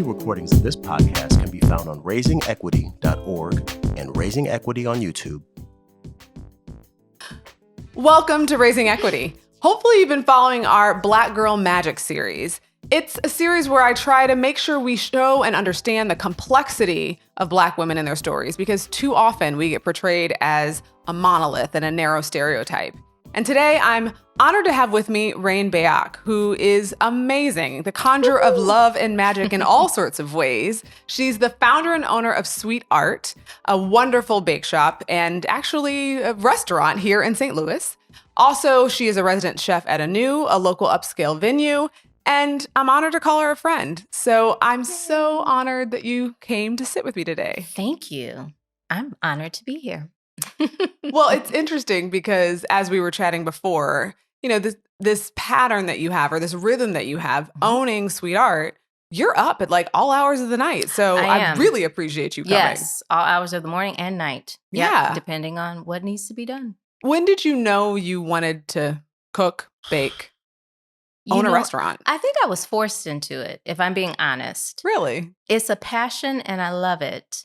Audio recordings of this podcast can be found on raisingequity.org and Raising Equity on YouTube. Welcome to Raising Equity. Hopefully you've been following our Black Girl Magic series. It's a series where I try to make sure we show and understand the complexity of Black women and their stories, because too often we get portrayed as a monolith and a narrow stereotype. And today I'm honored to have with me Reine Bayoc, who is amazing, the conjurer of love and magic in all sorts of ways. She's the founder and owner of SweetArt, a wonderful bake shop and actually a restaurant here in St. Louis. Also, she is a resident chef at ANEW, a local upscale venue, and I'm honored to call her a friend. So I'm so honored that you came to sit with me today. Thank you. I'm honored to be here. Well, it's interesting because as we were chatting before, you know, this pattern that you have, or this rhythm that you have, owning SweetArt, you're up at like all hours of the night. So I really appreciate you coming. Yes, all hours of the morning and night. Yep, Yeah. depending on what needs to be done. When did you know you wanted to cook, bake, own a restaurant? I think I was forced into it, if I'm being honest. Really? It's a passion and I love it,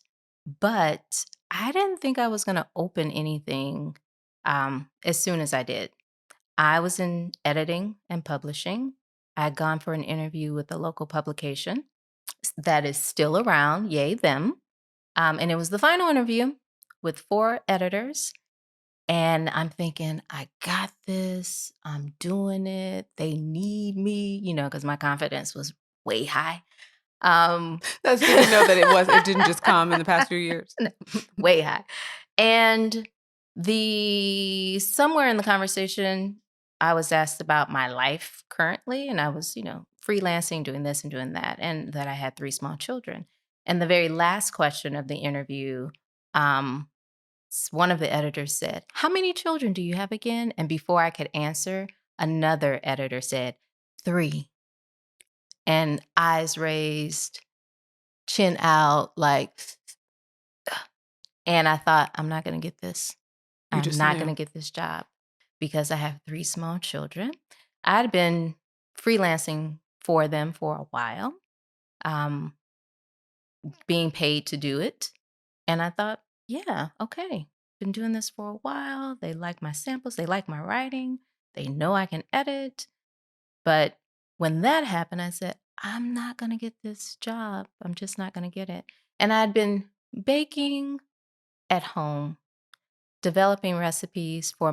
but I didn't think I was going to open anything as soon as I did. I was in editing and publishing. I had gone for an interview with a local publication that is still around, yay them. And it was the final interview with 4 editors. And I'm thinking, I got this. I'm doing it. They need me, because my confidence was way high. That's good to know that it didn't just come in the past few years. Way high. And somewhere in the conversation, I was asked about my life currently, and I was, freelancing, doing this and doing that, and that I had 3 small children. And the very last question of the interview, one of the editors said, "How many children do you have again?" And before I could answer, another editor said, 3. And eyes raised, chin out, and I thought, I'm not going to get this. I'm not going to get this job because I have 3 small children. I'd been freelancing for them for a while, being paid to do it. And I thought, yeah, okay. Been doing this for a while. They like my samples. They like my writing. They know I can edit. But when that happened, I said, I'm not going to get this job. I'm just not going to get it. And I'd been baking at home, developing recipes for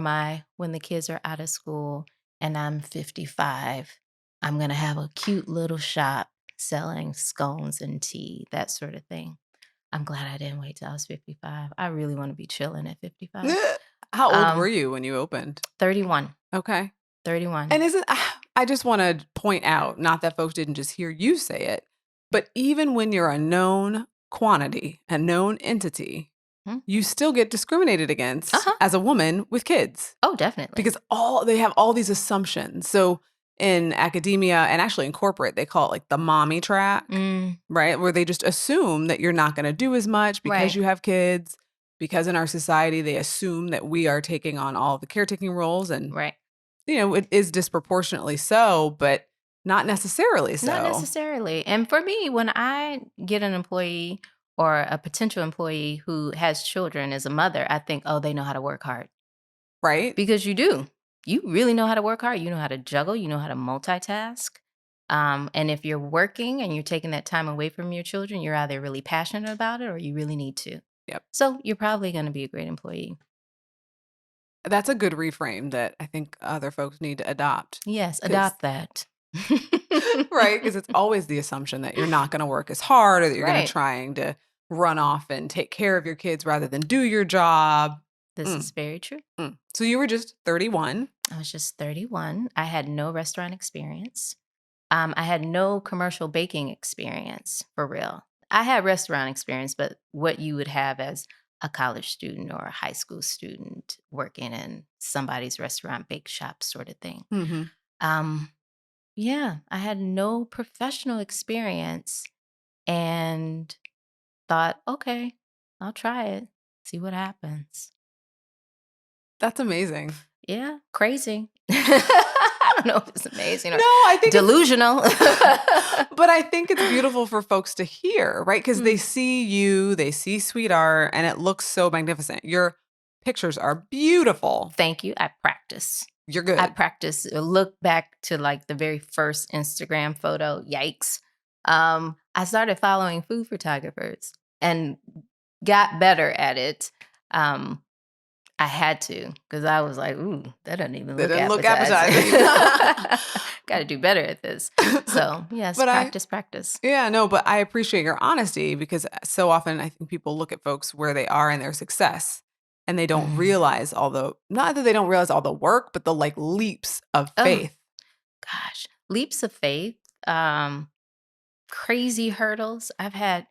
when the kids are out of school and I'm 55, I'm going to have a cute little shop selling scones and tea, that sort of thing. I'm glad I didn't wait till I was 55. I really want to be chilling at 55. How old were you when you opened? 31. Okay. 31. And I just want to point out, not that folks didn't just hear you say it, but even when you're a known quantity, a known entity, you still get discriminated against as a woman with kids. Oh, definitely. Because they have all these assumptions. So in academia and actually in corporate, they call it like the mommy track, right? Where they just assume that you're not going to do as much because you have kids. Because in our society, they assume that we are taking on all the caretaking roles, and it is disproportionately so, but not necessarily so. Not necessarily. And for me, when I get an employee or a potential employee who has children as a mother, I think, oh, they know how to work hard. Right? Because you do. You really know how to work hard. You know how to juggle. You know how to multitask. And if you're working and you're taking that time away from your children, you're either really passionate about it or you really need to. Yep. So you're probably going to be a great employee. That's a good reframe that I think other folks need to adopt. Yes, adopt that. Right? Because it's always the assumption that you're not going to work as hard, or that you're going to trying to run off and take care of your kids rather than do your job. This is very true. So you were just 31. I was just 31. I had no restaurant experience. I had no commercial baking experience, for real. I had restaurant experience, but what you would have as a college student or a high school student working in somebody's restaurant bake shop sort of thing. Yeah, I had no professional experience and thought, okay, I'll try it, see what happens. That's amazing. Yeah, crazy. don't know if it's amazing or No, I think delusional. but I think it's beautiful for folks to hear, right? Because they Mm. see you, they see SweetArt, and it looks so magnificent. Your pictures are beautiful. Thank you. I practice. You're I good. practice. Look back to like the very first Instagram photo. Yikes. I started following food photographers and got better at it. Um, I had to because I was like, ooh, that doesn't even They look didn't look appetizing. appetizing. Got to do better at this. So, yes, But practice. yeah, no, but I appreciate your honesty because so often I think people look at folks where they are in their success and they don't Mm. realize not that they don't realize all the work, but the like leaps of Oh, faith. gosh. Leaps of faith, crazy hurdles. I've had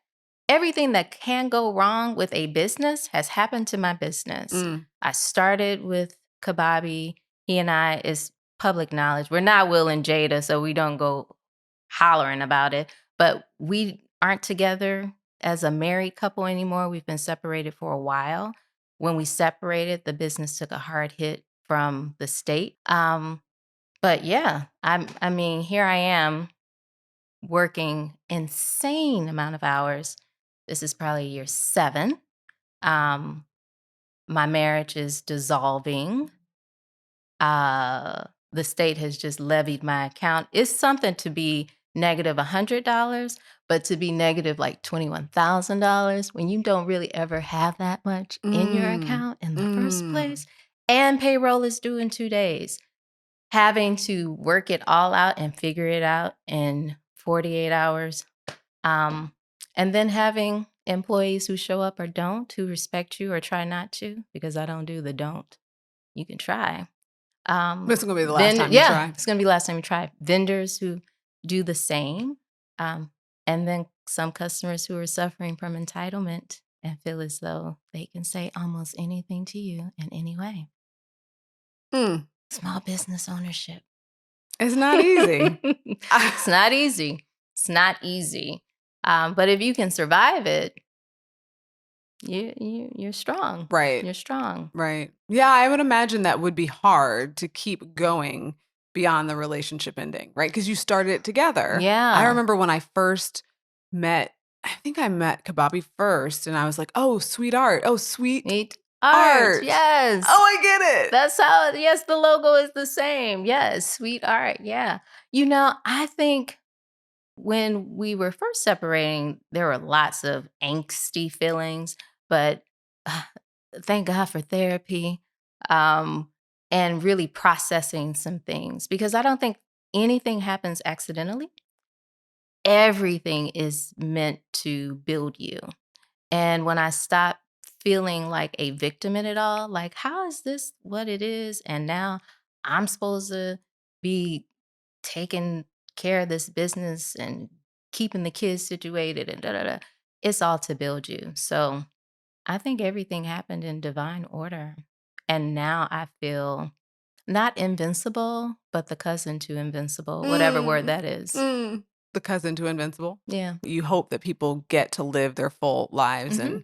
everything that can go wrong with a business has happened to my business. Mm. I started with Kababi. He and I is public knowledge. We're not Will and Jada, so we don't go hollering about it. But we aren't together as a married couple anymore. We've been separated for a while. When we separated, the business took a hard hit from the state. But yeah, I mean, here I am working insane amount of hours. This is probably year 7. Um, my marriage is dissolving. The state has just levied my account. It's something to be negative $100, but to be negative like $21,000 when you don't really ever have that much in your Mm. account in the first Mm. place, and payroll is due in 2 days. Having to work it all out and figure it out in 48 hours. And then having employees who show up or don't, who respect you or try not to, because I don't do the don't. You can try. This is gonna be the last time you Yeah, try. it's gonna be the last time you try. Vendors who do the same. And then some customers who are suffering from entitlement and feel as though they can say almost anything to you in any way. Mm. Small business ownership. It's not easy. It's not easy. It's not easy. But if you can survive it, you're strong. Right. You're strong. Right. Yeah, I would imagine that would be hard to keep going beyond the relationship ending, right? Because you started it together. I Yeah. remember when I first I think I met Kababi first, and I was like, oh, SweetArt. Oh, sweet Neat art. art. Yes. Oh, I get it. That's how, yes, the logo is the same. Yes, sweet art. Yeah. I think when we were first separating, there were lots of angsty feelings, but uh, thank God for therapy, and really processing some things because I don't think anything happens accidentally. Everything is meant to build you. And when I stopped feeling like a victim in it all, like, how is this what it is? And now I'm supposed to be taking care of this business and keeping the kids situated and da da da. It's all to build you. So I think everything happened in divine order. And now I feel not invincible, but the cousin to invincible, whatever word Mm, that is. the cousin to Invincible. Yeah. You hope that people get to live their full lives. Mhm.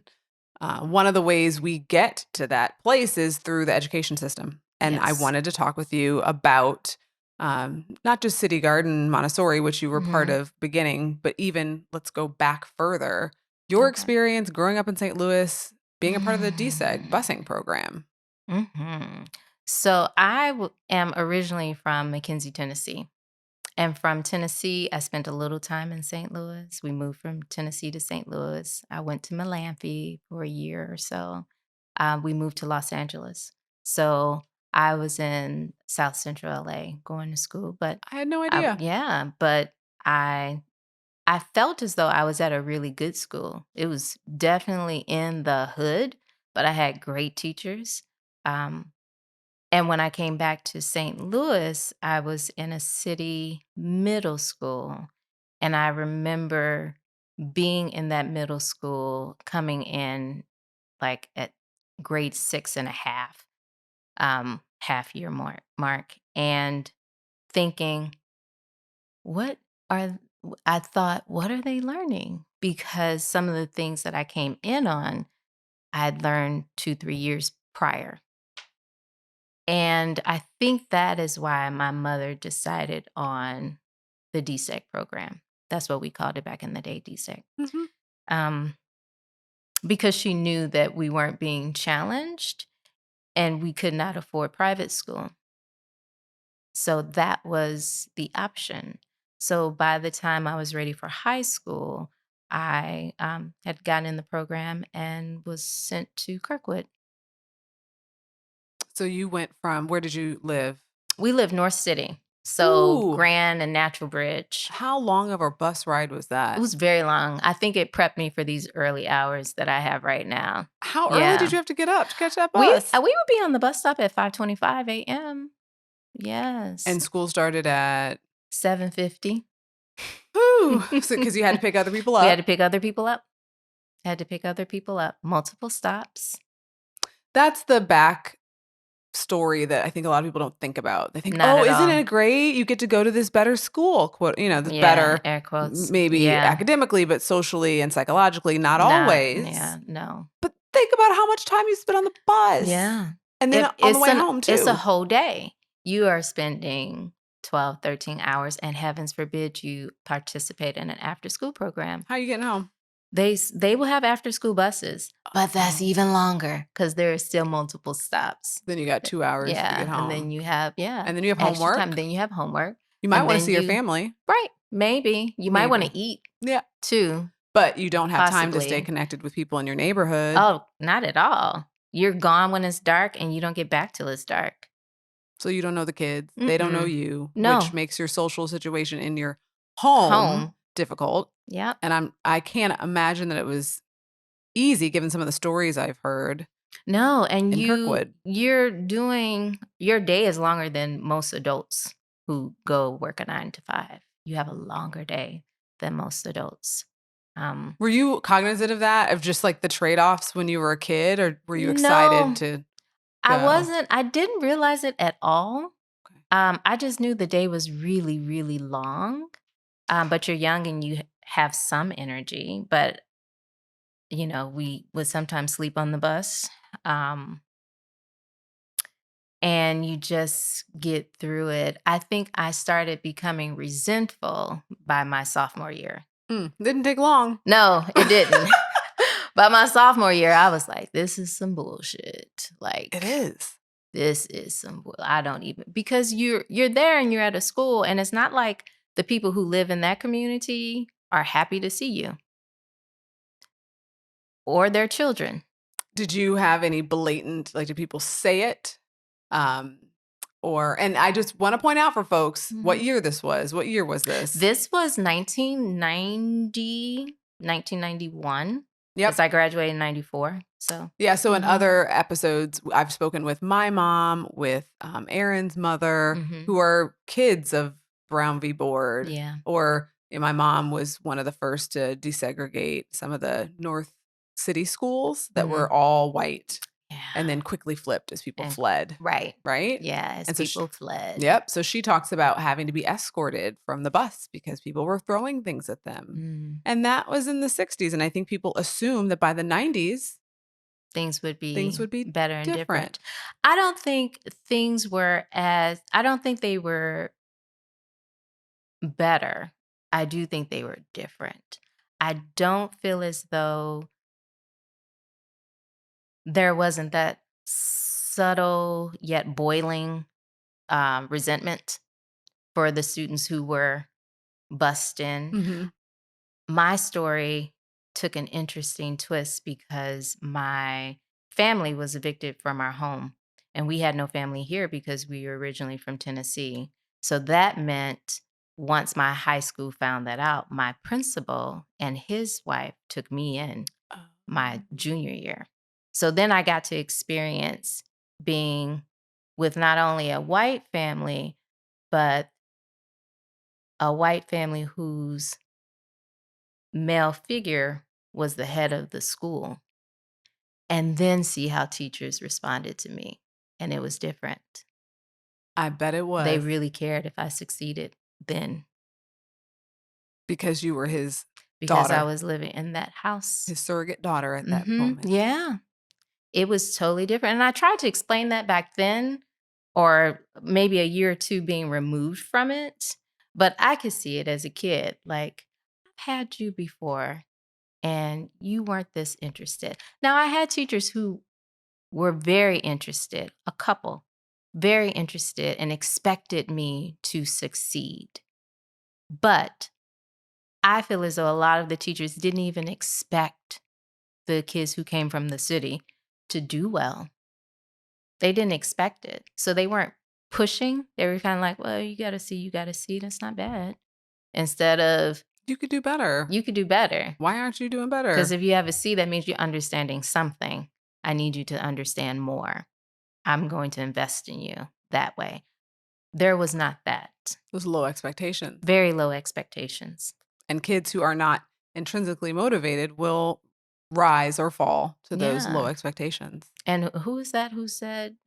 And one of the ways we get to that place is through the education system. And I Yes. wanted to talk with you about not just City Garden Montessori, which you were part Mhm. of beginning, but even let's go back further. Your Okay. experience growing up in St. Louis, being a part of the DSEG Mm. busing program. Mhm. So I am originally from McKenzie, Tennessee. And from Tennessee, I spent a little time in St. Louis. We moved from Tennessee to St. Louis. I went to Malamphy for a year or so. We moved to Los Angeles. So I was in South Central LA going to school. But I had no idea. yeah, but I felt as though I was at a really good school. It was definitely in the hood, but I had great teachers. Um, and when I came back to St. Louis, I was in a city middle school. And I remember being in that middle school, coming in like at grade 6.5, half year mark, and thinking, what are, I thought, what are they learning? Because some of the things that I came in on, I had learned 2, 3 years prior. And I think that is why my mother decided on the DSEC program. That's what we called it back in the day, DSEC. Mhm. Um, because she knew that we weren't being challenged and we could not afford private school. So that was the option. So by the time I was ready for high school, I had gotten in the program and was sent to Kirkwood. So you went from, where did you live? We live North City, so Ooh. Grand and Natural Bridge. How long of a bus ride was It that? was very long. I think it prepped me for these early hours that I have right now. How early Yeah. did you have to get up to catch that We bus? would be on the bus stop at 5:25 a.m. Yes. And school started at 7:50. whew, because you had to pick other people We had up. to pick other people up. Had to pick other people up. Multiple stops. That's the back story that I think a lot of people don't think about. They think, Not oh, at isn't all. it great? You get to go to this better school, quote, this Yeah, better, air quotes. maybe Yeah. academically, but socially and psychologically, not always. Yeah, no. But think about how much time you spent on the bus. Yeah. And then on the way home, It's a too. whole day. You are spending 12, 13 hours, and heavens forbid you participate in an after-school program. How are you getting home? They will have after-school buses, but that's Oh. even longer because there are still multiple stops. Then you got 2 hours to Yeah, get home. and then you have And then you have extra homework. time. Then you have homework. You might and want to then see your you- family. Right? Maybe you might want to Maybe. eat Yeah. too. But you don't have time to stay Possibly. connected with people in your neighborhood. Oh, not at all. You're gone when it's dark, and you don't get back till it's dark. So you don't know the kids. They don't know you, No. which makes your social situation in your home difficult. Yep. And I can't imagine that it was easy given some of the stories I've heard. No, and in Kirkwood. your day is longer than most adults who go work a 9 to 5. You have a longer day than most adults. Were you cognizant of that, of just like the trade-offs when you were a kid, or were you excited No, to I go? wasn't. I didn't realize it at all. Okay. I just knew the day was really, really long. But you're young and you have some energy. But we would sometimes sleep on the bus. And you just get through it. I think I started becoming resentful by my sophomore year. Didn't take long. No, it didn't. By my sophomore year, I was like, this is some bullshit. Like, It is. this is some I don't even, because you're there and you're at a school, and it's not like the people who live in that community are happy to see you or their children. Did you have any blatant, like, did people say it? And I just want to point out for folks what year this was. What year was this? This was 1991. Yep. Because I graduated in 94. So Yeah. So in other episodes, I've spoken with my mom, with Aaron's mother, who are kids of Brown v. Board. Yeah. Or my mom was one of the first to desegregate some of the North City schools that were all white. Yeah. And then quickly flipped as people fled. Right. Right? Yeah, as And so people fled. Yep. So she talks about having to be escorted from the bus because people were throwing things at them. And that was in the 60s. And I think people assume that by the 90s, things would be different. better and different. I don't think they were better. I do think they were different. I don't feel as though there wasn't that subtle yet boiling resentment for the students who were bussed in. My story took an interesting twist because my family was evicted from our home, and we had no family here because we were originally from Tennessee. So that meant once my high school found that out, my principal and his wife took me in my junior year. So then I got to experience being with not only a white family, but a white family whose male figure was the head of the school, and then see how teachers responded to me. And it was different. I bet it was. They really cared if I succeeded then. Because you were his Because daughter. I was living in that house. His surrogate daughter at that moment. Yeah. It was totally different. And I tried to explain that back then, or maybe a year or two being removed from it. But I could see it as a kid. Like, I've had you before and you weren't this interested. Now, I had teachers who were very interested, a couple, very interested and expected me to succeed. But I feel as though a lot of the teachers didn't even expect the kids who came from the city to do well. They didn't expect it. So they weren't pushing. They were kind of like, well, you got to see. That's not bad. Instead of, You could do better. you could do better. Why aren't you doing better? Because if you have a C, that means you're understanding something. I need you to understand more. I'm going to invest in you that way. There was not that. Those low expectations. Very low expectations. And kids who are not intrinsically motivated will rise or fall to those low Yeah. expectations. And who is that who said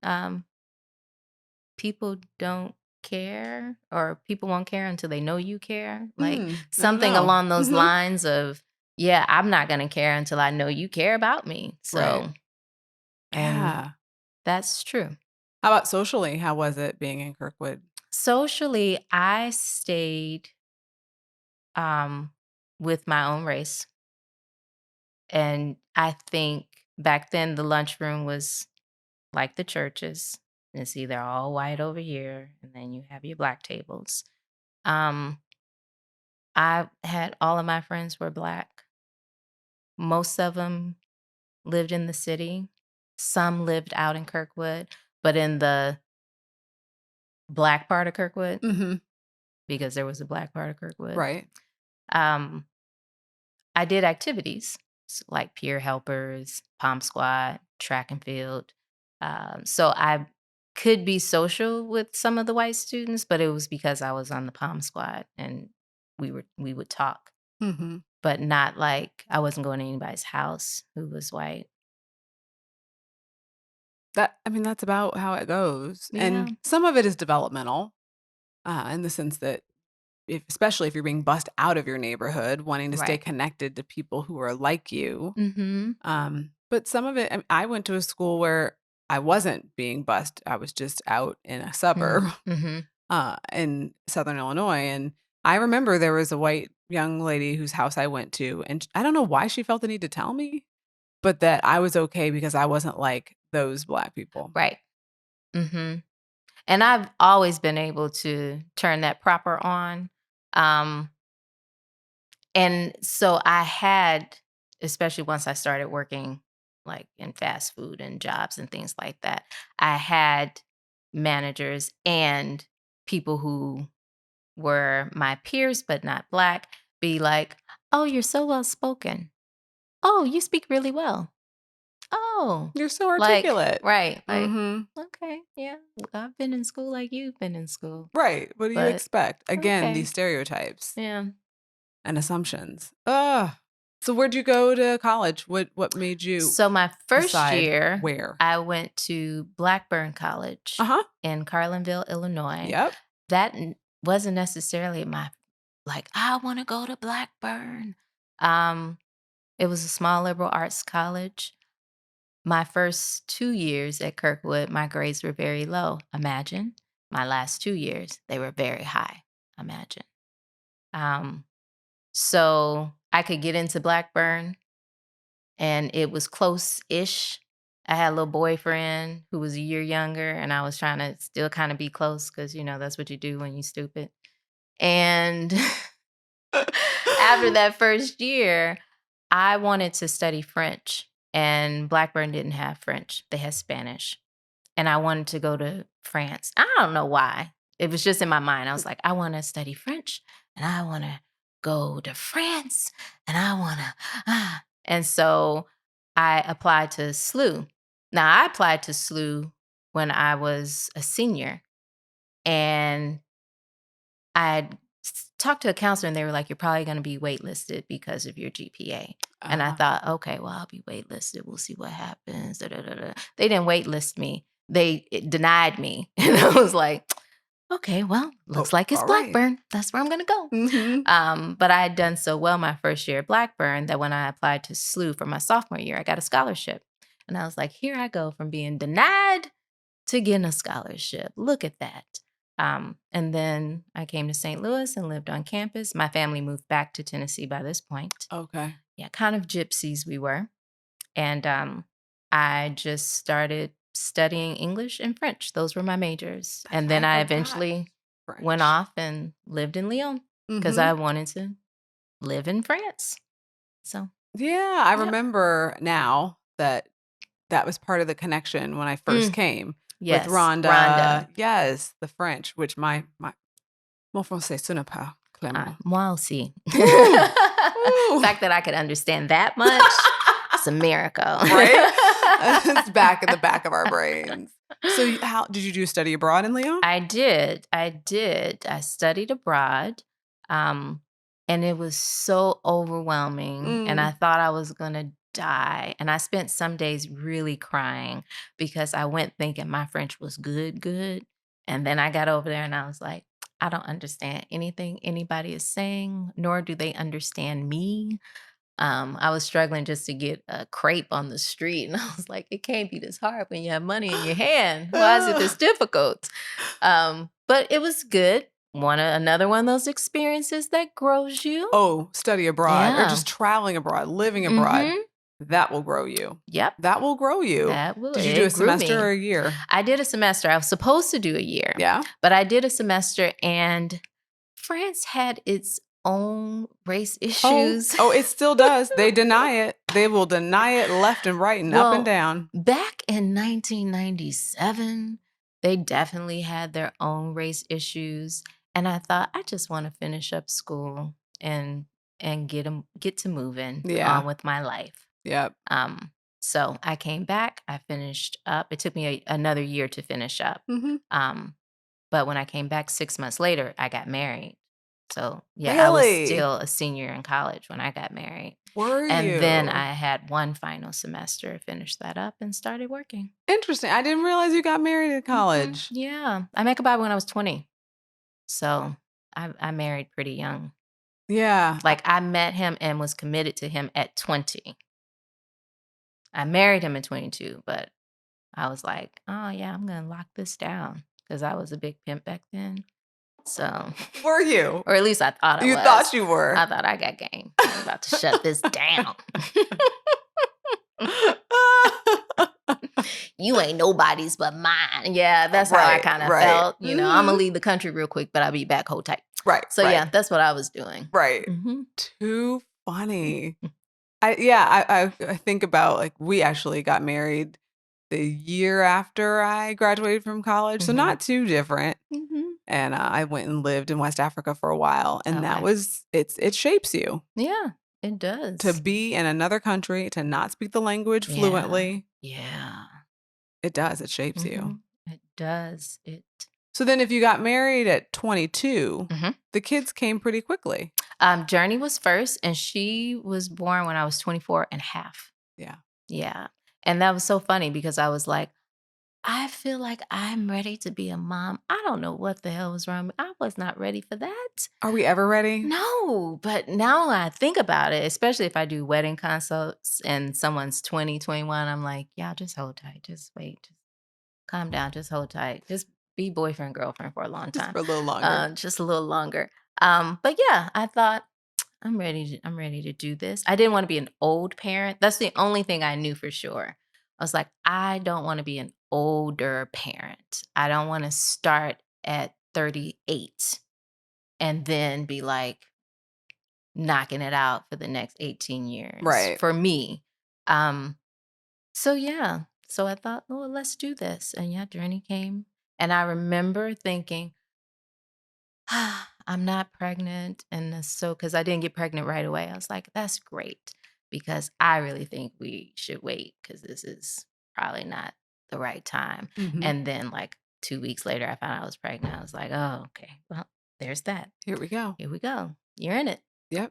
people don't care, or people won't care until they know you care? Like I don't something know. along those lines of, yeah, I'm not going to care until I know you care about me. So, Right. and Yeah. that's true. How about socially? How was it being in Kirkwood? Socially, I stayed with my own race. And I think back then the lunchroom was like the churches. It's either all white over here, and then you have your black tables. I had all of my friends were black. Most of them lived in the city. Some lived out in Kirkwood, but in the black part of Kirkwood, Mm-hmm. because there was a black part of Kirkwood. Right. I did activities like peer helpers, pom squad, track and field. So I could be social with some of the white students, but it was because I was on the pom squad and we would talk, Mm-hmm. but not like I wasn't going to anybody's house who was white. That's about how it goes. Yeah. And some of it is developmental, in the sense that especially if you're being bussed out of your neighborhood, wanting to stay Right. connected to people who are like you. Mm-hmm. But some of it, I went to a school where I wasn't being bussed. I was just out in a suburb Mm-hmm. in Southern Illinois. And I remember there was a white young lady whose house I went to, and I don't know why she felt the need to tell me, but that I was okay because I wasn't like those Black people. Right. Mm-hmm. And I've always been able to turn that proper on. And so I had, especially once I started working like in fast food and jobs and things like that, I had managers and people who were my peers but not Black be like, oh, you're so well spoken. Oh, you speak really well. Oh, You're so like, articulate. right. Like, Mm-hmm. okay, yeah, I've been in school like you've been in school. Right. What do you But expect? Again, okay. these stereotypes Yeah. and assumptions. Ugh. So where'd you go to college? What made you So my first decide year, where? I went to Blackburn College Uh-huh. in Carlinville, Illinois. Yep. That wasn't necessarily my, like, I want to go to Blackburn. It was a small liberal arts college. My first 2 years at Kirkwood, my grades were very low. Imagine. My last 2 years, they were very high. Imagine. So I could get into Blackburn, and it was close-ish. I had a little boyfriend who was a year younger, and I was trying to still kind of be close because, that's what you do when you're stupid. And after that first year, I wanted to study French, and Blackburn didn't have French. They had Spanish. And I wanted to go to France. I don't know why. It was just in my mind. I was like, I want to study French, and I want to go to France, and I want to. And so I applied to SLU. Now, I applied to SLU when I was a senior, and I talked to a counselor, and they were like, you're probably going to be waitlisted because of your GPA. And I thought, okay, well, I'll be waitlisted. We'll see what happens. Da, da, da, da. They didn't waitlist me. They denied me. And I was like, okay, well, looks like it's all right. Blackburn. That's where I'm going to go. Mm-hmm. But I had done so well my first year at Blackburn that when I applied to SLU for my sophomore year, I got a scholarship. And I was like, here I go from being denied to get a scholarship. Look at that. And then I came to St. Louis and lived on campus. My family moved back to Tennessee by this point. Okay. Yeah, kind of gypsies we were. And I just started studying English and French. Those were my majors. And then I eventually went French. off and lived in Lyon because I wanted to live in France. So Yeah, I remember now that was part of the connection when I first came yes, with Rhonda. Rhonda. Yes, the French, which mon français ce n'est pas clairement. Moi aussi. Ooh. The fact that I could understand that much, it's a miracle. Right? It's back in the back of our brains. So how did you study abroad in Lyon? I did. I studied abroad. And it was so overwhelming. And I thought I was going to die. And I spent some days really crying because I went thinking my French was good. And then I got over there and I was like, I don't understand anything anybody is saying, nor do they understand me. I was struggling just to get a crepe on the street. And I was like, it can't be this hard when you have money in your hand. Why is it this difficult? But it was good. Another one of those experiences that grows you. Oh, study abroad or Yeah. just traveling abroad, living abroad. That will grow you. Yep. That will grow you. That will. Did you do a It grew semester me. or a year? I did a semester. I was supposed to do a year. Yeah. But I did a semester, and France had its own race issues. Oh, it still does. They deny it. They will deny it left and right and up and down. Back in 1997, they definitely had their own race issues. And I thought, I just want to finish up school and get to moving on with my life. Yep. So I came back. I finished up. It took me another year to finish up. But when I came back 6 months later, I got married. So yeah, I was still a senior in college when I got married. Were you? And then I had one final semester, finished that up, and started working. Interesting. I didn't realize you got married in college. Yeah. I met Kabab when I was 20. So I married pretty young. Yeah. Like I met him and was committed to him at 20. I married him at 22, but I was like, oh yeah, I'm going to lock this down because I was a big pimp back then. So Were you? Or at least I thought I was. You thought you were. I thought I got game. I'm about to shut this down. You ain't nobody's but mine. Yeah, that's how I kind of felt. You know, I'm going to leave the country real quick, but I'll be back hold tight. Right. So yeah, that's what I was doing. Right. Too funny. I think about like we actually got married the year after I graduated from college. So not too different. And I went and lived in West Africa for a while. And that was, it shapes you. Yeah, it does. To be in another country, to not speak the language fluently. Yeah. It does. It shapes you. It does. So then if you got married at 22, the kids came pretty quickly. Journey was first, and she was born when I was 24 and a half. Yeah. Yeah. And that was so funny because I was like, I feel like I'm ready to be a mom. I don't know what the hell was wrong. I was not ready for that. Are we ever ready? No, but now I think about it, especially if I do wedding consults and someone's 20, 21, I'm like, yeah, just hold tight. Just wait. Just calm down. Just hold tight. Just be boyfriend, girlfriend for a long time. Just for a little longer. Just a little longer. But yeah, I thought I'm ready to do this. I didn't want to be an old parent. That's the only thing I knew for sure. I was like, I don't want to be an older parent. I don't want to start at 38 and then be like knocking it out for the next 18 years. Right. For me. So yeah. So I thought, oh, let's do this. And yeah, Journey came. And I remember thinking, I'm not pregnant. And so, because I didn't get pregnant right away, I was like, that's great. Because I really think we should wait because this is probably not the right time. And then like 2 weeks later, I found out I was pregnant. I was like, oh, okay. Well, there's that. Here we go. You're in it. Yep.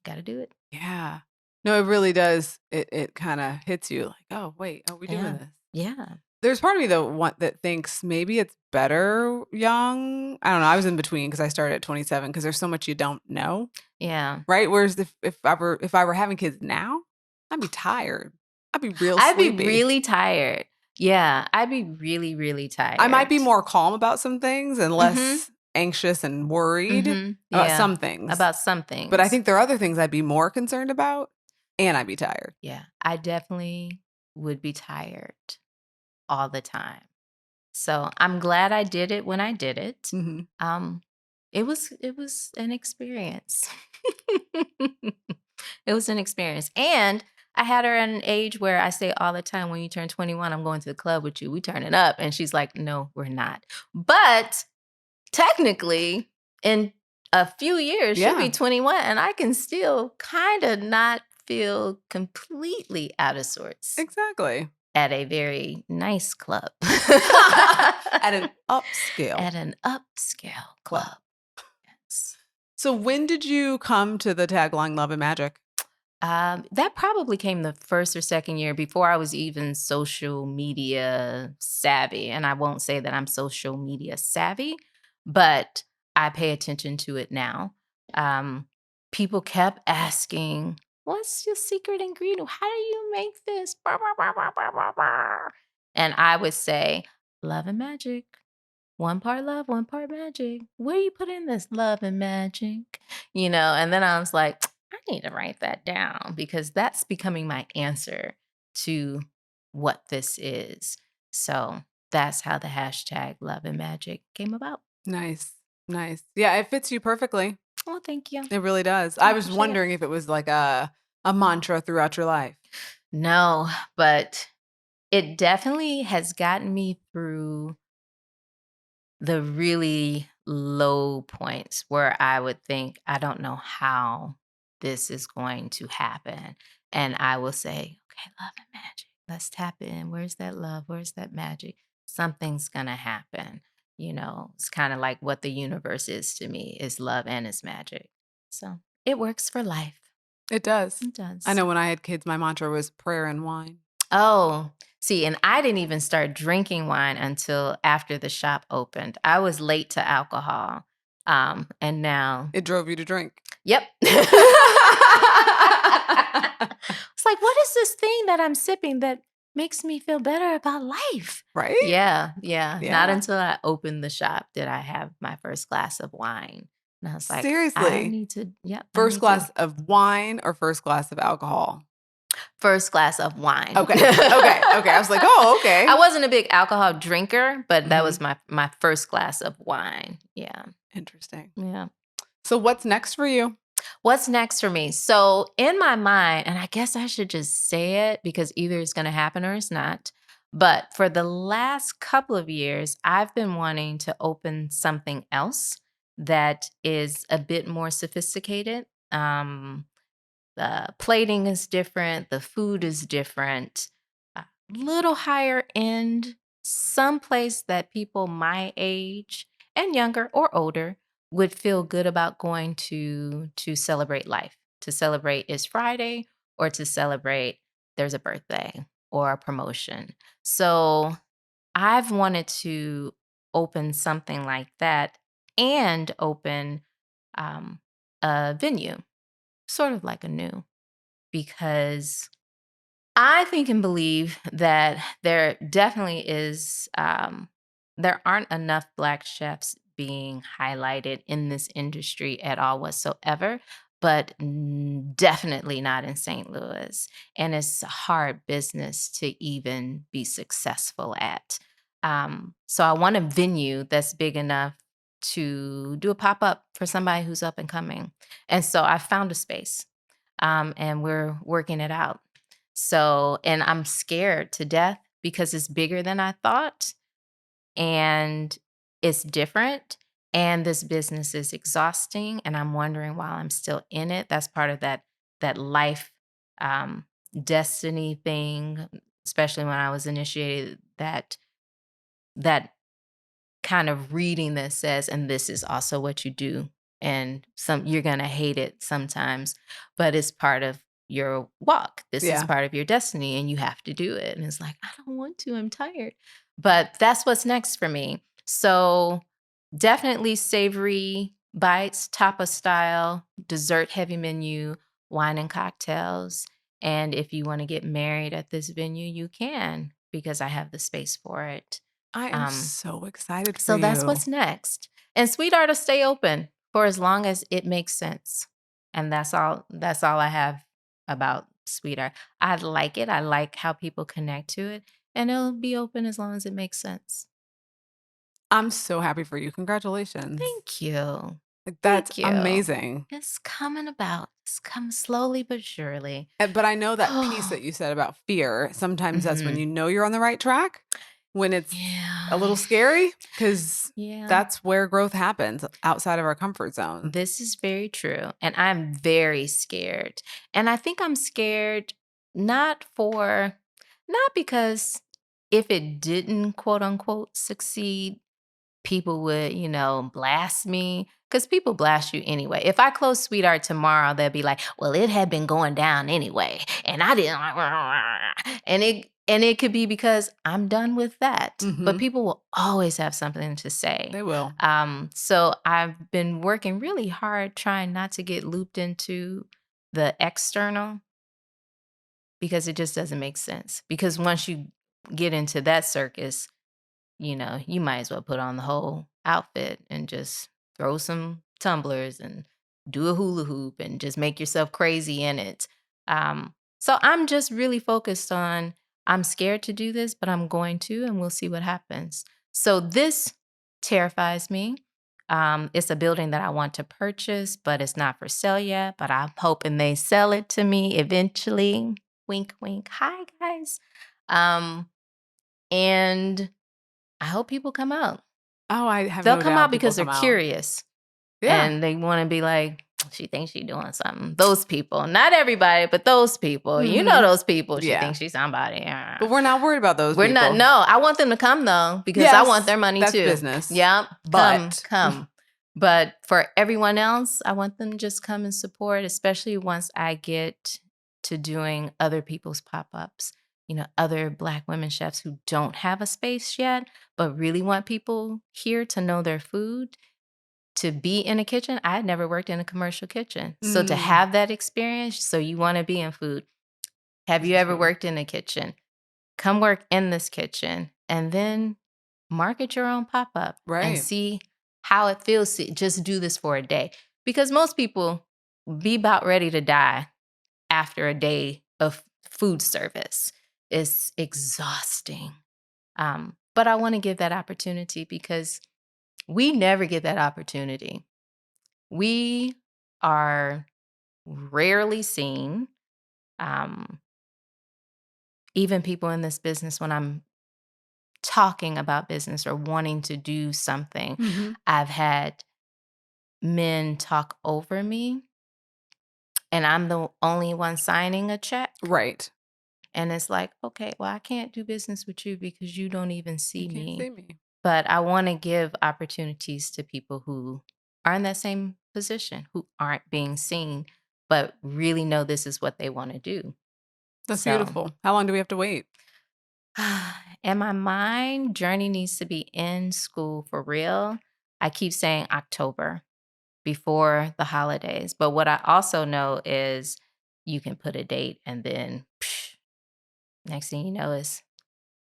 Got to do it. Yeah. No, it really does. It kind of hits you like, oh, wait, are we doing this? Yeah. There's part of me though that thinks maybe it's better young. I don't know. I was in between because I started at 27 because there's so much you don't know. Yeah. Right. Whereas if I were having kids now, I'd be tired. I'd be real sleepy. I'd be really tired. Yeah, I'd be really, really tired. I might be more calm about some things and Mhm. less anxious and worried about Yeah, some things. about some But I things. think there are other things I'd be more concerned about, and I'd be tired. Yeah, I definitely would be tired all the time. So I'm glad I did it when I did it. Mhm. Um, it was an experience. It was an experience, and I had her at an age where I say all the time, "When you turn 21, I'm going to the club with you. We turn it up," and she's like, "No, we're not." But technically, in a few years, she'll Yeah. be 21, and I can still kind of not feel completely out of sorts Exactly. at a very nice club. At an upscale At an upscale club. club. Yes. So when did you come to the tagline Love and Magic? That probably came the first or second year before I was even social media savvy. And I won't say that I'm social media savvy, but I pay attention to it now. Um, People kept asking, "What's your secret ingredient? How do you make this?" Bah, bah, bah, bah, bah, bah, bah. And I would say, "Love and magic. One part love, one part magic. Where you put in this love and magic?" And then I was like, I need to write that down because that's becoming my answer to what this is. So that's how the hashtag love and magic came about. Nice. Nice. Yeah, it fits you perfectly. Well, thank you. It really does. I I was appreciate it. wondering if it was like a mantra throughout your life. No, but it definitely has gotten me through the really low points where I would think, I don't know how this is going to happen. And I will say, okay, love and magic. Let's tap in. Where's that love? Where's that magic? Something's going to happen. It's kind of like what the universe is to me is love and is magic. So it works for life. It does. It does. I know when I had kids, my mantra was prayer and wine. Oh, see, and I didn't even start drinking wine until after the shop opened. I was late to alcohol. And now, It drove you to drink. yep. It's like, what is this thing that I'm sipping that makes me feel better about life? Right? Yeah. Not Yeah. until I opened the shop did I have my first glass of wine. And I was like, I Seriously. need to, yep. I First need to. glass of wine or first glass of alcohol? First glass of wine. Okay. I was like, oh, okay. I wasn't a big alcohol drinker, but that Mhm. was my first glass of wine. Yeah. Interesting. Yeah. So what's next for you? What's next for me? So in my mind, and I guess I should just say it because either it's going to happen or it's not. But for the last couple of years, I've been wanting to open something else that is a bit more sophisticated. The plating is different, the food is different, a little higher end, someplace that people my age and younger or older would feel good about going to celebrate life, to celebrate is Friday or to celebrate there's a birthday or a promotion. So I've wanted to open something like that and open um, a venue, sort of like a new, because I think and believe that there definitely is, there aren't enough Black chefs being highlighted in this industry at all whatsoever, but definitely not in St. Louis. And it's a hard business to even be successful at. So I want a venue that's big enough to do a pop up for somebody who's up and coming. And so I found a space, and we're working it out. So, and I'm scared to death because it's bigger than I thought and it's different. And this business is exhausting. And I'm wondering while I'm still in it, that's part of that life um, destiny thing, especially when I was initiated, that kind of reading that says, and this is also what you do. And you're gonna hate it sometimes, but it's part of your walk. This is Yeah. part of your destiny, and you have to do it. And it's like, I don't want to, I'm tired. But that's what's next for me. So definitely savory bites, tapa style, dessert heavy menu, wine and cocktails. And if you want to get married at this venue, you can. because I have the space for it. I am so excited for So that's you. what's next. And SweetArt will stay open for as long as it makes sense. And that's all I have about SweetArt. I like it. I like how people connect to it. And it'll be open as long as it makes sense. I'm so happy for you. Congratulations. Thank you. Like, that's Thank you. amazing. It's coming about. It's come slowly but surely. But I know that piece that you said about fear, sometimes that's when Mhm. you know you're on the right track, when it's a Yeah. little scary, because Yeah. that's where growth happens outside of our comfort zone. This is very true. And I'm very scared. And I think I'm scared not because if it didn't quote unquote succeed, people would, blast me. Because people blast you anyway. If I close SweetArt tomorrow, they'll be like, well, it had been going down anyway. And I didn't. And it could be because I'm done with that. But Mhm. people will always have something to say. They will. So I've been working really hard trying not to get looped into the external because it just doesn't make sense. Because once you get into that circus, you might as well put on the whole outfit and just throw some tumblers and do a hula hoop and just make yourself crazy in it. So I'm just really focused on, I'm scared to do this, but I'm going to, and we'll see what happens. So this terrifies me. It's a building that I want to purchase, but it's not for sale yet. But I'm hoping they sell it to me eventually. Wink, wink. Hi, guys. And I hope people come out. Oh, I have They'll no come doubt out people because they're come out. curious Yeah. and they want to be like, she thinks she's doing something. Those people, not everybody, but those people. You know Mhm. those people. She Yeah. thinks she's somebody. But we're not worried about those We're people. not. No, I want them to come though because I want their money that's too. business. Yep. But Come. But for everyone else, I want them to just come and support, especially once I get to doing other people's pop-ups. Other Black women chefs who don't have a space yet, but really want people here to know their food, to be in a kitchen. I had never worked in a commercial kitchen. So to have that experience, so you want to be in food. Have you ever worked in a kitchen? Come work in this kitchen and then market your own pop-up and Right. see how it feels to just do this for a day. Because most people be about ready to die after a day of food service. It's exhausting. But I want to give that opportunity because we never get that opportunity. We are rarely seen. Even people in this business, when I'm talking about business or wanting to do something, Mhm. I've had men talk over me and I'm the only one signing a check. Right. And it's like, okay, well, I can't do business with you because you don't even You see can't me. see me. But I want to give opportunities to people who are in that same position, who aren't being seen, but really know this is what they want to do. That's So, beautiful. How long do we have to wait? in my mind, Journey needs to be in school for real. I keep saying October before the holidays. But what I also know is you can put a date and then next thing you know is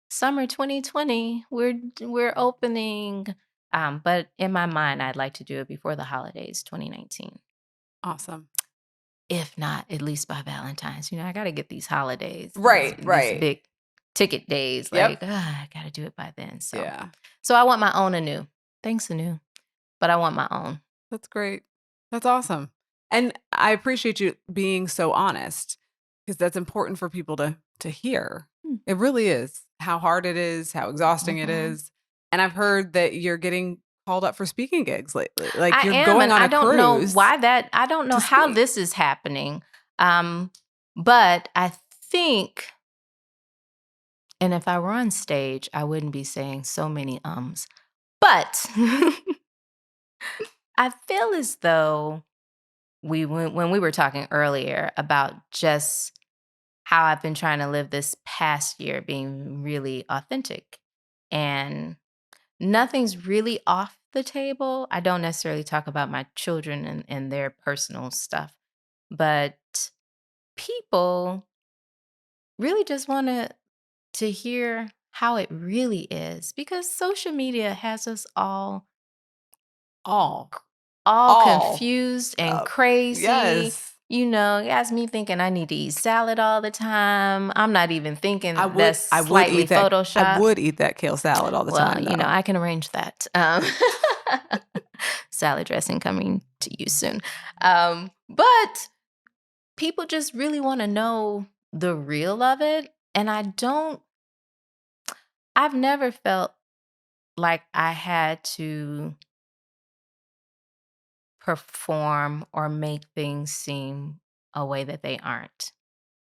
summer 2020. We're opening. But in my mind, I'd like to do it before the holidays, 2019. Awesome. If not, at least by Valentine's. I got to get these holidays, Right, these right. big ticket days. Yep. Like, I got to do it by then. So, Yeah. so I want my own ANEW. Thanks, ANEW. But I want my own. That's great. That's awesome. And I appreciate you being so honest because that's important for people to hear. Mm. It really is how hard it is, how exhausting it Mhm. is. And I've heard that you're getting called up for speaking gigs lately. Like I you're am, going and on a I don't know cruise. why that. I don't know to how speak. this is happening. But I think, and if I were on stage, I wouldn't be saying so many ums. But I feel as though when we were talking earlier about just how I've been trying to live this past year being really authentic, and nothing's really off the table. I don't necessarily talk about my children and their personal stuff, but people really just want to hear how it really is, because social media has us all All. confused and crazy. Yes. It has me thinking I need to eat salad all the time. I'm not even thinking that's I would slightly eat that. Photoshop. I would eat that kale salad all the Well, time, though. I can arrange that. Salad dressing coming to you soon. But people just really want to know the real of it. And I've never felt like I had to perform or make things seem a way that they aren't.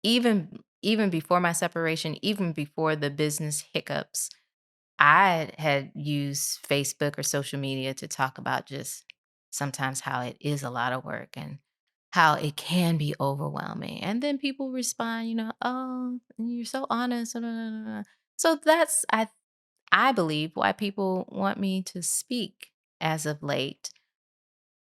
Even before my separation, even before the business hiccups, I had used Facebook or social media to talk about just sometimes how it is a lot of work and how it can be overwhelming. And then people respond, oh, you're so honest. So that's I believe why people want me to speak as of late.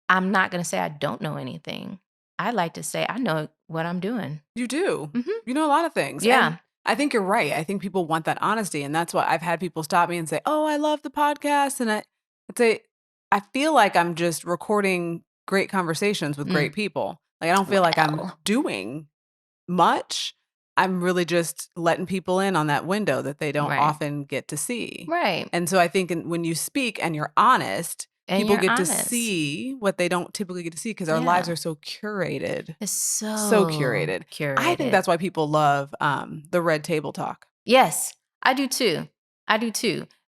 I'm not going to say I don't know anything. I like to say I know what I'm doing. You do. Mhm. You know a lot of things. Yeah. And I think you're right. I think people want that honesty. And that's why I've had people stop me and say, oh, I love the podcast. And I'd say, I feel like I'm just recording great conversations with great people. Like, I don't feel like I'm Well. doing much. I'm really just letting people in on that window that they don't Right. often get to see. Right. And so I think when you speak and you're honest, And people you're get to honest. see what they don't typically get to see because our lives are so curated. It's so Curated. curated. I think that's why people love the Red Table Talk. Yes, I do too.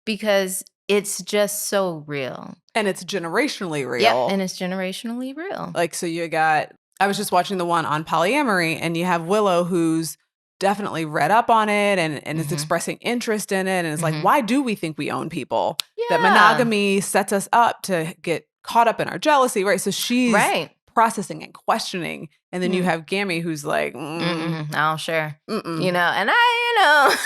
Because it's just so real. And it's generationally real. Yep, and it's generationally real. Like, so I was just watching the one on polyamory, and you have Willow who's definitely read up on it and is expressing interest in it. And it's like, why do we think we own people? That monogamy sets us up to get caught up in our jealousy, right? So she's processing and questioning. And then you have Gammy who's like, I don't share. Mm-mm. And I,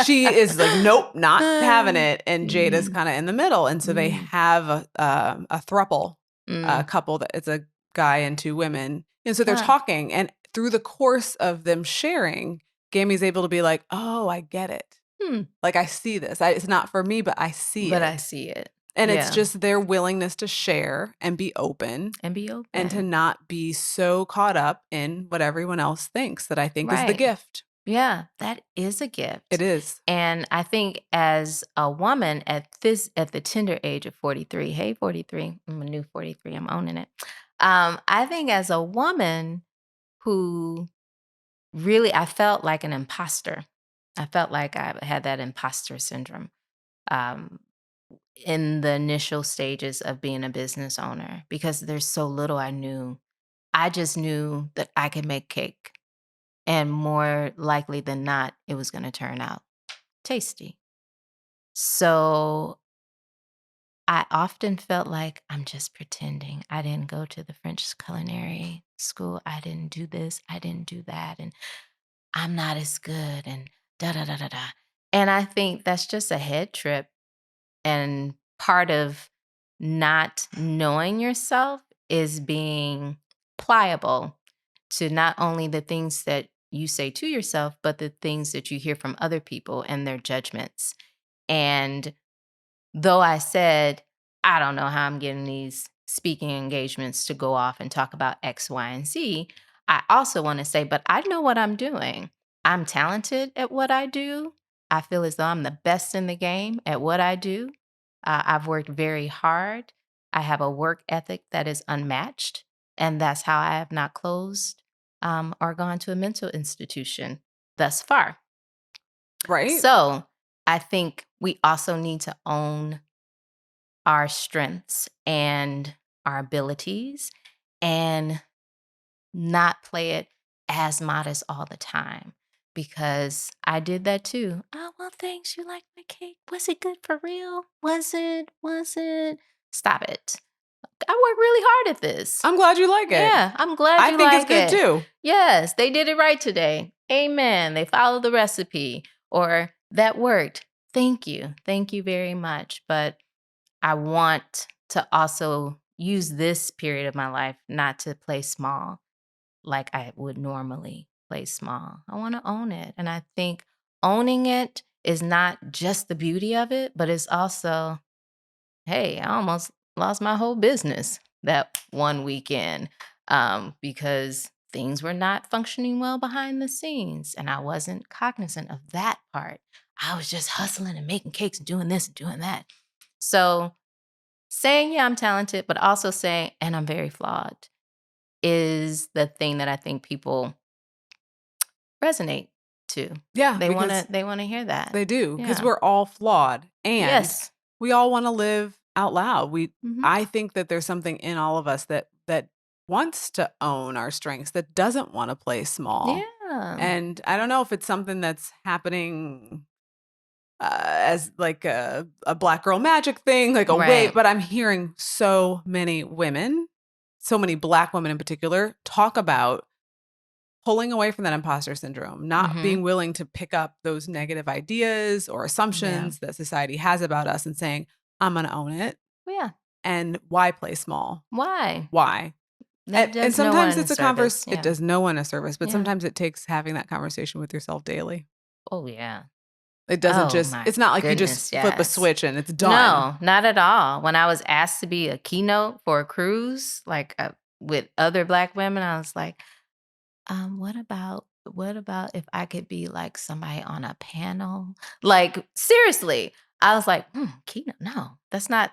she is like, nope, not having it. And Jada's kind of in the middle. And so they have a throuple, a couple that it's a guy and two women. And so they're talking. And through the course of them sharing, Gammy's able to be like, oh, I get it. Like, I see this. It's not for me, but I see it. But I see it. And it's just their willingness to share and be open. And to not be so caught up in what everyone else thinks that I think is the gift. Yeah, that is a gift. It is. And I think as a woman at the tender age of 43, hey 43, I'm a new 43, I'm owning it. I think as a woman who really, I felt like an imposter. I felt like I had that imposter syndrome in the initial stages of being a business owner because there's so little I knew. I just knew that I could make cake. And more likely than not, it was going to turn out tasty. So I often felt like I'm just pretending. I didn't go to the French culinary school. I didn't do this. I didn't do that. And I'm not as good. And da da da da da. And I think that's just a head trip. And part of not knowing yourself is being pliable to not only the things that you say to yourself, but the things that you hear from other people and their judgments. And though I said, I don't know how I'm getting these speaking engagements to go off and talk about X, Y, and Z, I also want to say, but I know what I'm doing. I'm talented at what I do. I feel as though I'm the best in the game at what I do. I've worked very hard. I have a work ethic that is unmatched. And that's how I have not closed or gone to a mental institution thus far. Right. So I think we also need to own our strengths and our abilities and not play it as modest all the time. Because I did that too. Oh, well, thanks. You like my cake. Was it good for real? Was it? Stop it. I worked really hard at this. I'm glad you like it. Yeah, I'm glad you like it. I think it's good too. Yes, they did it right today. Amen. They followed the recipe or that worked. Thank you. Thank you very much. But I want to also use this period of my life not to play small like I would normally play small. I want to own it. And I think owning it is not just the beauty of it, but it's also, hey, I almost lost my whole business that one weekend because things were not functioning well behind the scenes. And I wasn't cognizant of that part. I was just hustling and making cakes and doing this and doing that. So saying, yeah, I'm talented, but also saying, and I'm very flawed is the thing that I think people resonate to. Yeah, They want because to hear that. they do, because Yeah. we're all flawed, and Yes. we all want to live out loud. Mhm. I think that there's something in all of us that wants to own our strengths, that doesn't want to play small. Yeah. And I don't know if it's something that's happening as like a Black girl magic thing, like a way, Right. but I'm hearing so many women, so many Black women in particular, talk about pulling away from that imposter syndrome, not Mhm. being willing to pick up those negative ideas or assumptions that society has about us and saying, I'm going to own it. Yeah. And why play small? Why? Why? That And does no sometimes one it's a service. conversation. Yeah. It does no one a service, but Yeah. sometimes it takes having that conversation with yourself daily. Oh, yeah. It doesn't Oh, just, my it's not like you goodness, just flip a yes. switch and it's done. No, not at all. When I was asked to be a keynote for a cruise, like with other Black women, I was like, what about if I could be like somebody on a panel? Like seriously, I was like, keynote? No, that's not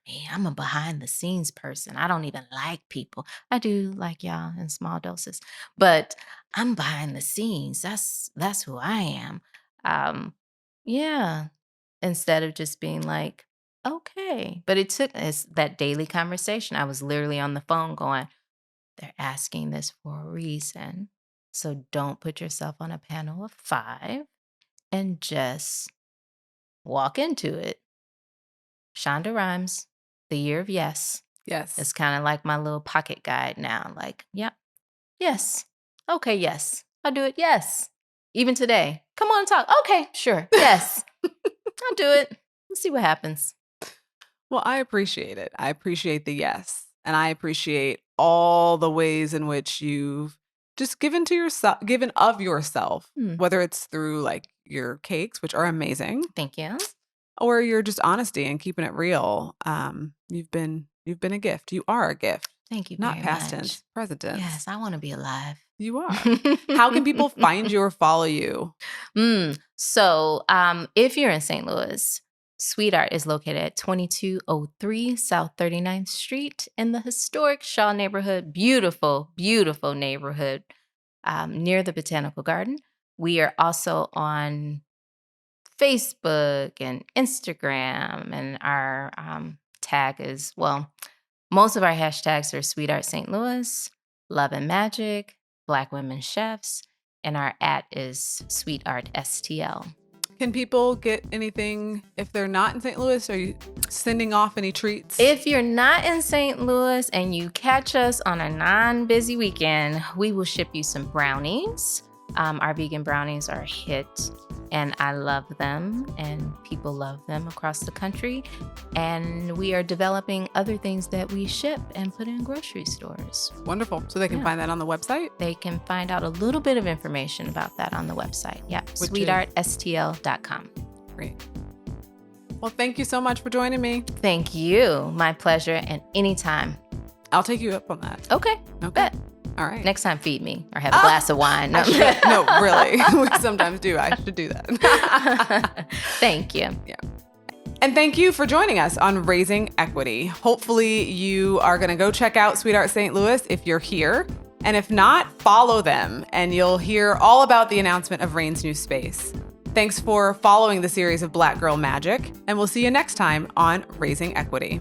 me. I'm a behind the scenes person. I don't even like people. I do like y'all in small doses, but I'm behind the scenes. That's who I am. Yeah. Instead of just being like, okay. But it's that daily conversation. I was literally on the phone going, they're asking this for a reason. So don't put yourself on a panel of 5 and just walk into it. Shonda Rhimes, The Year of Yes. Yes. It's kind of like my little pocket guide now. Like, yep, yes. Okay, yes. I'll do it. Yes. Even today. Come on, talk. Okay, sure. Yes. I'll do it. Let's see what happens. Well, I appreciate it. I appreciate the yes. And I appreciate all the ways in which you've just given of yourself, whether it's through like your cakes, which are amazing, Thank you. or your just honesty and keeping it real. You've been a gift. You are a gift. Thank you Not very past much. tense, present tense. Yes, I want to be alive. You are. How can people find you or follow you? So if you're in St. Louis, SweetArt is located at 2203 South 39th Street in the historic Shaw neighborhood. Beautiful, beautiful neighborhood near the Botanical Garden. We are also on Facebook and Instagram, and our tag is, well, most of our hashtags are SweetArt St. Louis, Love and Magic, Black Women Chefs, and our @ is SweetArt STL. Can people get anything if they're not in St. Louis? Are you sending off any treats? If you're not in St. Louis and you catch us on a non-busy weekend, we will ship you some brownies. Our vegan brownies are a hit, and I love them, and people love them across the country. And we are developing other things that we ship and put in grocery stores. Wonderful. So they can find that on the website? They can find out a little bit of information about that on the website. Yeah, Which sweetartstl.com. Great. Well, thank you so much for joining me. Thank you. My pleasure. And anytime. I'll take you up on that. Okay. Bet. All right. Next time, feed me or have a glass of wine. No, really. We sometimes do. I should do that. Thank you. Yeah. And thank you for joining us on Raising Equity. Hopefully you are going to go check out SweetArt St. Louis if you're here. And if not, follow them and you'll hear all about the announcement of Reine's new space. Thanks for following the series of Black Girl Magic, and we'll see you next time on Raising Equity.